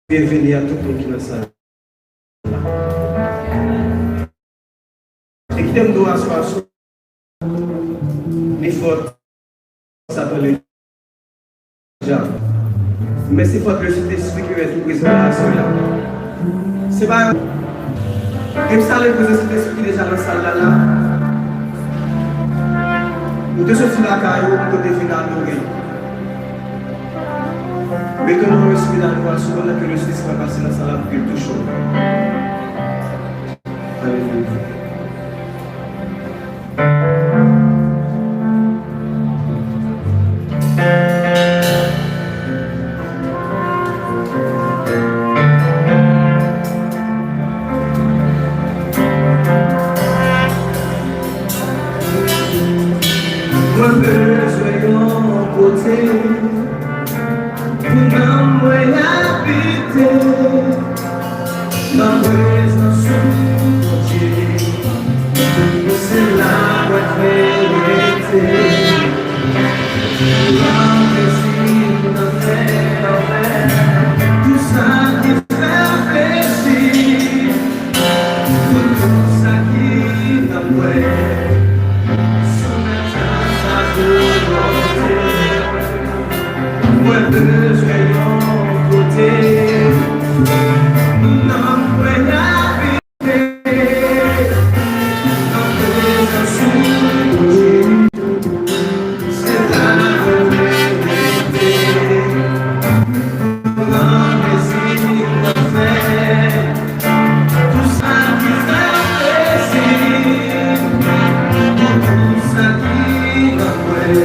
Bienvenue à tout le monde qui est dans ça. Et qui t'aime de asseoir sur les fortes, ça peut le dire. Mais c'est pas que je t'explique que tu présentes là, c'est pas. Et ça, le président d'esprit déjà dans la salle là. Nous te sortis la caillou pour te définir l'oreille. Mais que nous respirons dans le voile, souvent que le Christ va passer dans la salle pour qu'il touche. Alléluia. Moi, besoin côté. Não vai habitar na presença de você lá vai ver lá vestido na fé tu sabe feliz tu sabe não é só na casa do Moi Deus veio côté não vai habitar na presença c'est la vérité non réside la fé tout ça qui fait plaisir tout ça qui m'envoie me.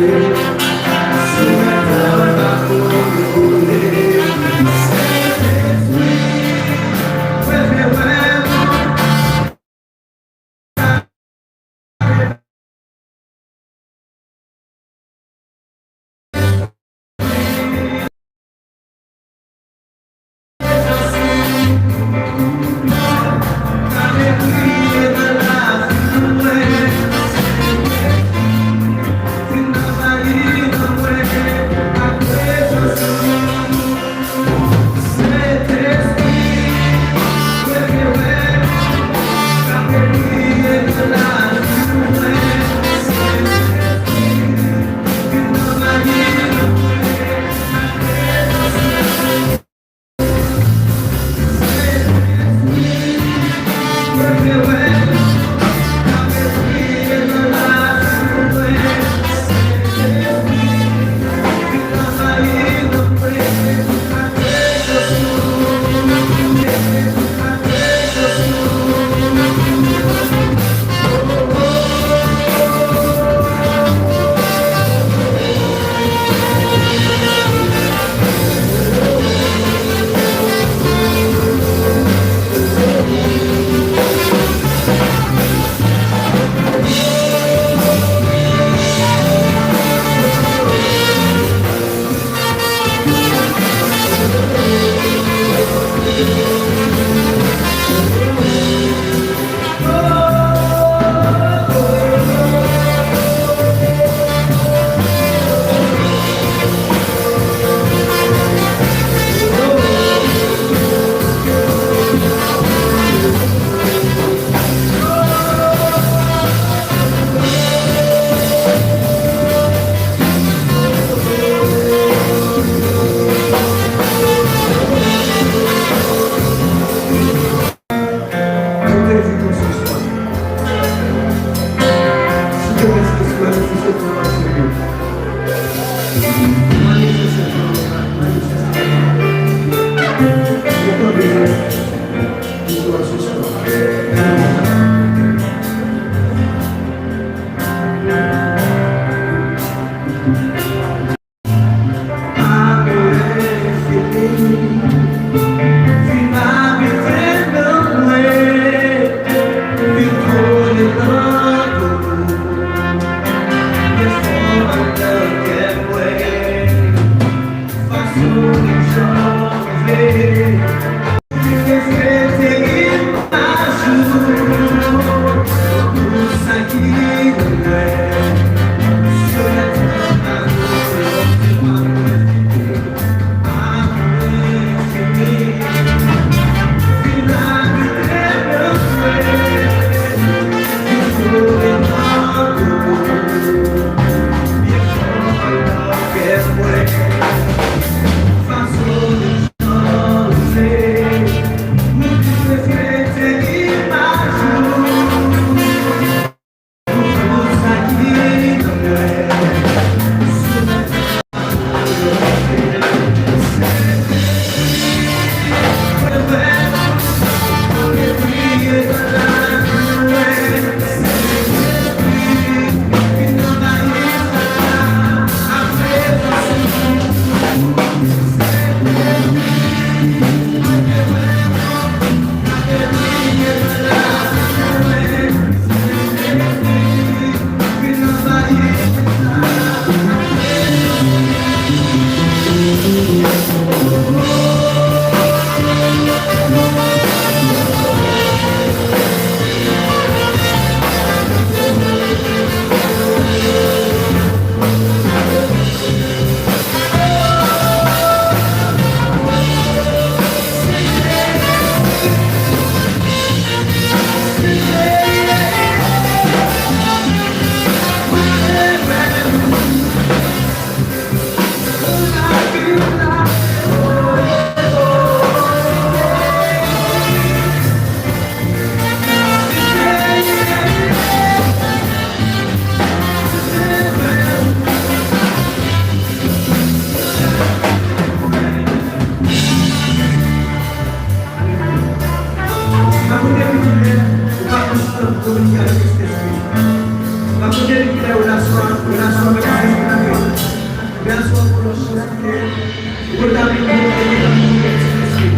lui montrer dans mon esprit.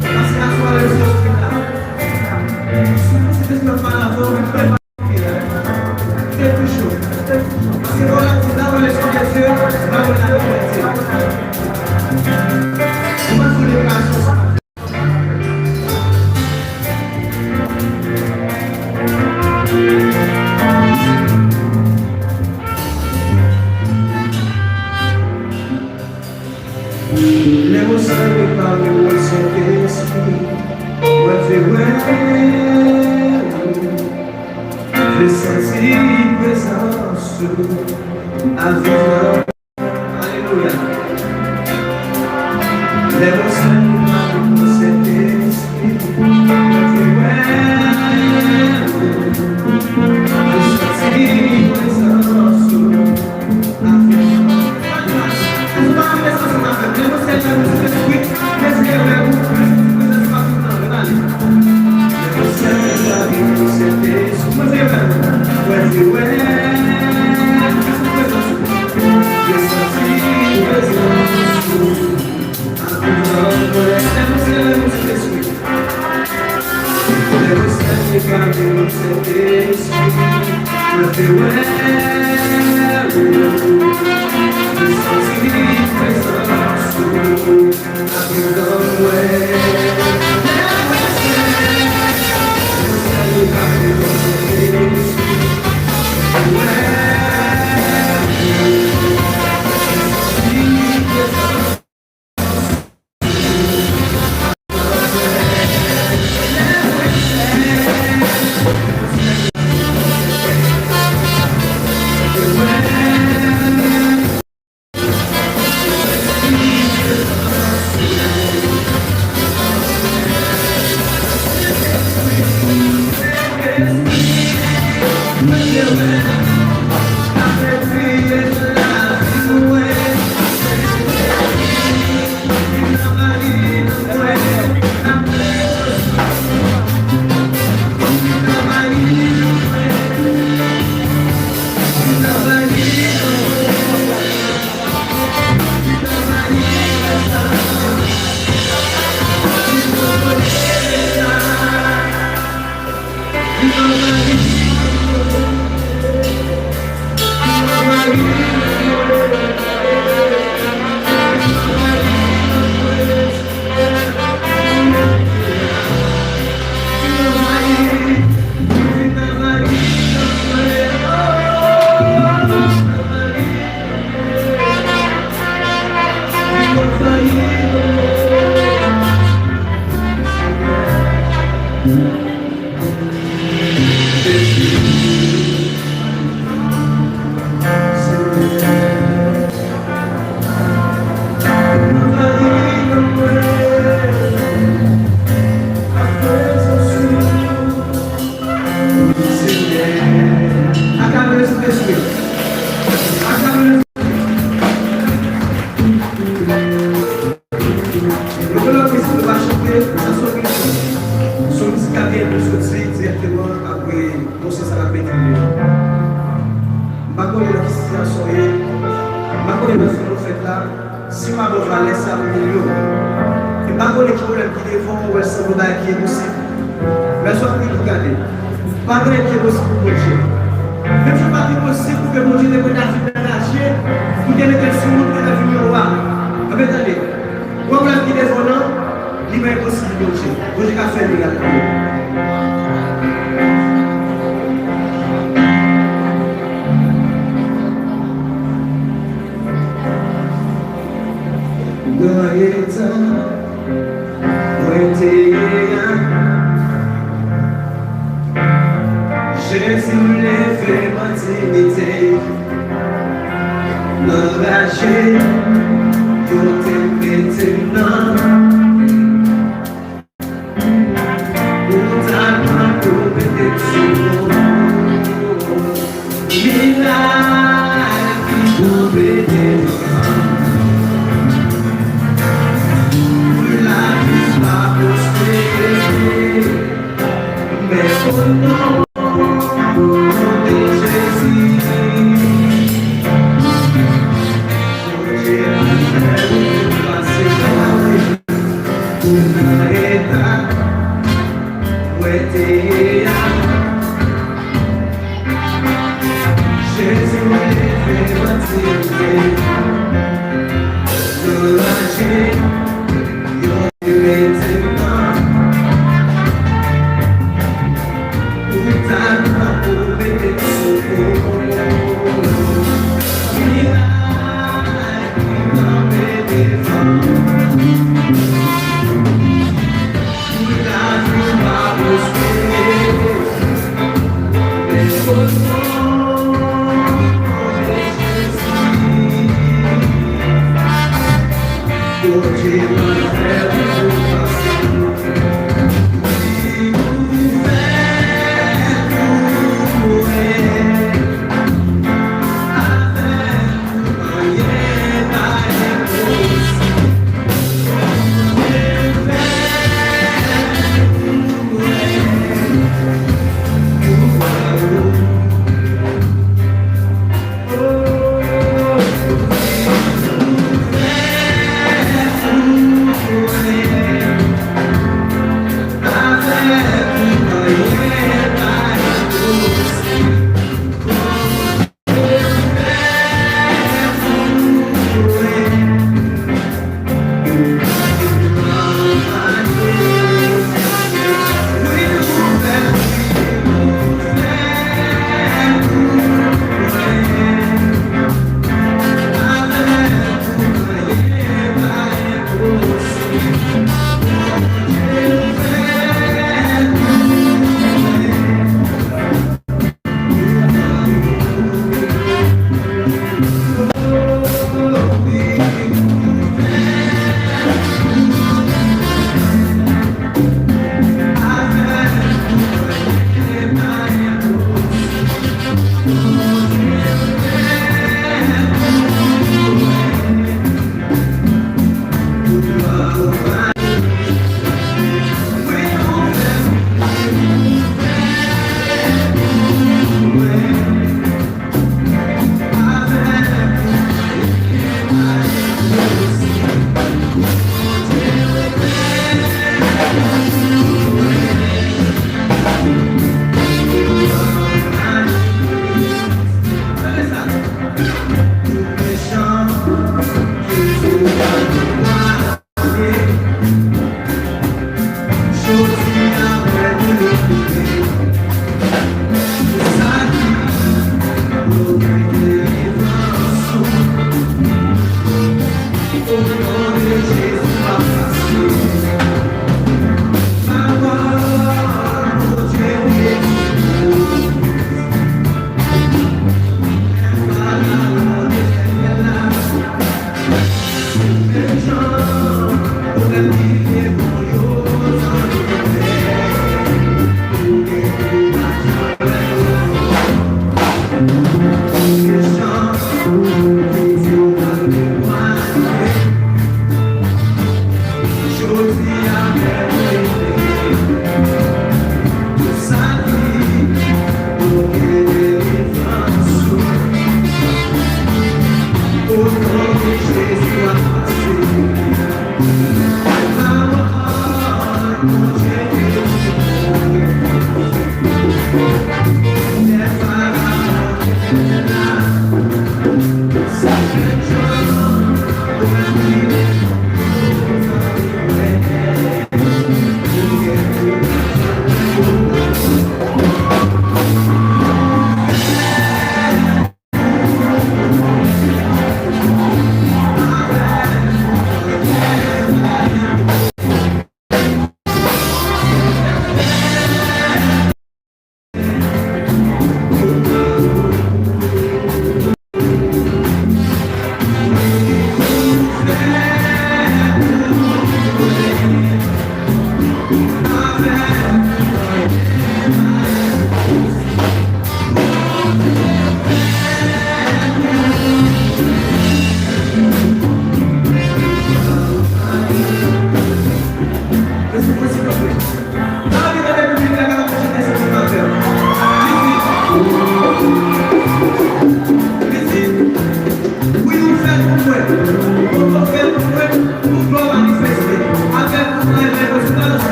Parce qu'à soi, le Saint-Esprit là. Cet esprit là, il faut préparer. Quelque chose. Parce que voilà, c'est là où l'esprit de Dieu, c'est là où la liberté. On va trouver les grâces. L'émotion n'est pas l'émotion d'esprit. Moi, j'ai senti présence à vivre. Alléluia. L'émotion n'est pas l'émotion d'esprit. J'ai senti présence à vivre. Jésus les fait m'intimiter, m'enrager, pour t'aimer maintenant. Pour ta main, pour mettre sur mon Mila, qui pour aider pour la vie, ma prospérité, mais au nom. Jésus,